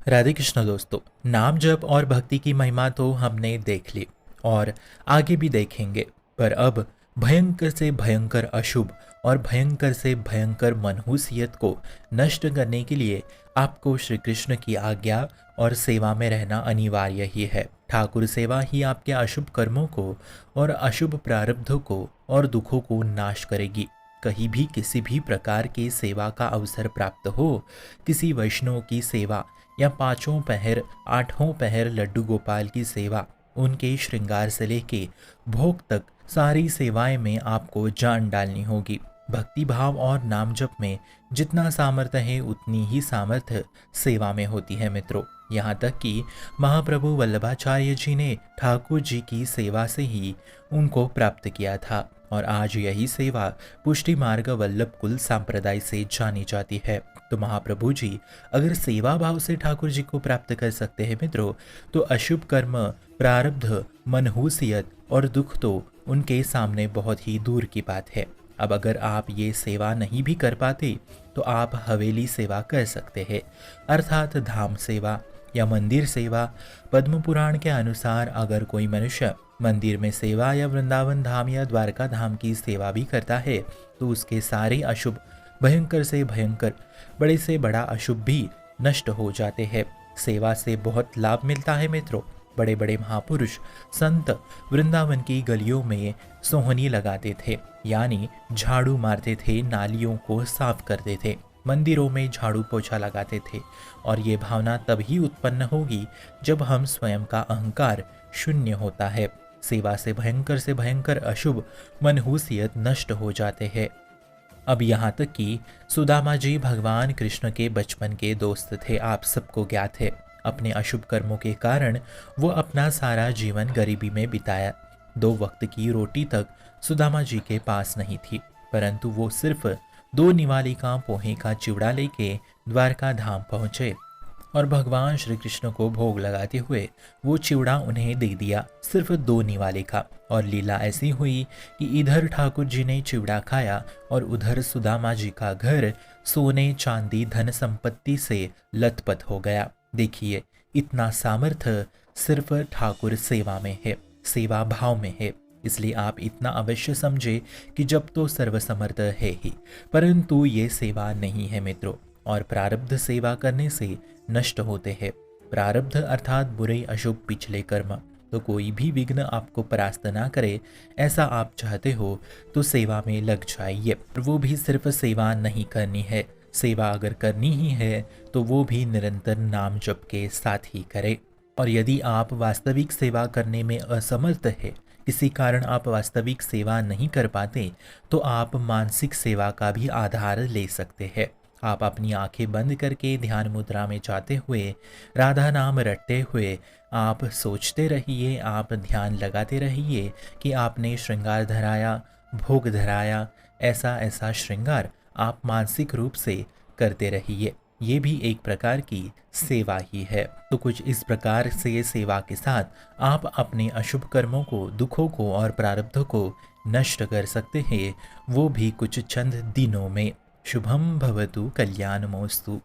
राधे कृष्ण दोस्तों। नाम जप और भक्ति की महिमा तो हमने देख ली और आगे भी देखेंगे। पर अब भयंकर से भयंकर अशुभ और भयंकर से भयंकर मनहूसियत को नष्ट करने के लिए आपको श्री कृष्ण की आज्ञा और सेवा में रहना अनिवार्य ही है। ठाकुर सेवा ही आपके अशुभ कर्मों को और अशुभ प्रारब्धों को और दुखों को नाश करेगी। कहीं भी किसी भी प्रकार की सेवा का अवसर प्राप्त हो, किसी वैष्णव की सेवा या पांचों पहर आठों पहर लड्डू गोपाल की सेवा, उनके श्रृंगार से लेके भोग तक सारी सेवाएं में आपको जान डालनी होगी। भक्ति भाव और नाम जप में जितना सामर्थ्य है उतनी ही सामर्थ्य सेवा में होती है मित्रों। यहाँ तक कि महाप्रभु वल्लभाचार्य जी ने ठाकुर जी की सेवा से ही उनको प्राप्त किया था और आज यही सेवा पुष्टि मार्ग वल्लभ कुल संप्रदाय से जानी जाती है। तो महाप्रभु जी अगर सेवा भाव से ठाकुर जी को प्राप्त कर सकते हैं मित्रों, तो अशुभ कर्म, प्रारब्ध, मनहूसियत और दुख तो उनके सामने बहुत ही दूर की बात है। अब अगर आप ये सेवा नहीं भी कर पाते तो आप हवेली सेवा कर सकते हैं, अर्थात धाम सेवा या मंदिर सेवा। पद्म पुराण के अनुसार अगर कोई मनुष्य मंदिर में सेवा या वृंदावन धाम या द्वारका धाम की सेवा भी करता है तो उसके सारे अशुभ, भयंकर से भयंकर, बड़े से बड़ा अशुभ भी नष्ट हो जाते हैं। सेवा से बहुत लाभ मिलता है मित्रों। बड़े बड़े महापुरुष संत वृंदावन की गलियों में सोहनी लगाते थे, यानी झाड़ू मारते थे, नालियों को साफ करते थे, मंदिरों में झाड़ू पोछा लगाते थे। और ये भावना तभी उत्पन्न होगी जब हम स्वयं का अहंकार शून्य होता है। सेवा से भयंकर अशुभ मनहूसियत नष्ट हो जाते हैं। अब यहाँ तक कि सुदामा जी भगवान कृष्ण के बचपन के दोस्त थे, आप सबको ज्ञात है। अपने अशुभ कर्मों के कारण वो अपना सारा जीवन गरीबी में बिताया। 2 वक्त की रोटी तक सुदामा जी के पास नहीं थी, परंतु वो सिर्फ 2 निवाली का पोहे का चिवड़ा लेके द्वारका धाम पहुंचे और भगवान श्री कृष्ण को भोग लगाते हुए वो चिवड़ा उन्हें दे दिया, सिर्फ 2 निवाले का। और लीला ऐसी हुई कि इधर ठाकुर जी ने चिवड़ा खाया और उधर सुदामा जी का घर सोने चांदी धन संपत्ति से लथपथ हो गया। देखिए, इतना सामर्थ्य सिर्फ ठाकुर सेवा में है, सेवा भाव में है। इसलिए आप इतना अवश्य समझे कि जब तो सर्वसमर्थ है ही, परंतु ये सेवा नहीं है मित्रों। और प्रारब्ध सेवा करने से नष्ट होते हैं। प्रारब्ध अर्थात बुरे अशुभ पिछले कर्म। तो कोई भी विघ्न आपको परास्त ना करे, ऐसा आप चाहते हो तो सेवा में लग जाइए। वो भी सिर्फ सेवा नहीं करनी है, सेवा अगर करनी ही है तो वो भी निरंतर नाम जप के साथ ही करें। और यदि आप वास्तविक सेवा करने में असमर्थ है, किसी कारण आप वास्तविक सेवा नहीं कर पाते, तो आप मानसिक सेवा का भी आधार ले सकते हैं। आप अपनी आंखें बंद करके ध्यान मुद्रा में जाते हुए, राधा नाम रटते हुए आप सोचते रहिए, आप ध्यान लगाते रहिए कि आपने श्रृंगार धराया, भोग धराया, ऐसा ऐसा श्रृंगार आप मानसिक रूप से करते रहिए। ये भी एक प्रकार की सेवा ही है। तो कुछ इस प्रकार से सेवा के साथ आप अपने अशुभ कर्मों को, दुखों को और प्रारब्धों को नष्ट कर सकते हैं, वो भी कुछ चंद दिनों में। शुभम भवतु कल्याणमोस्तु।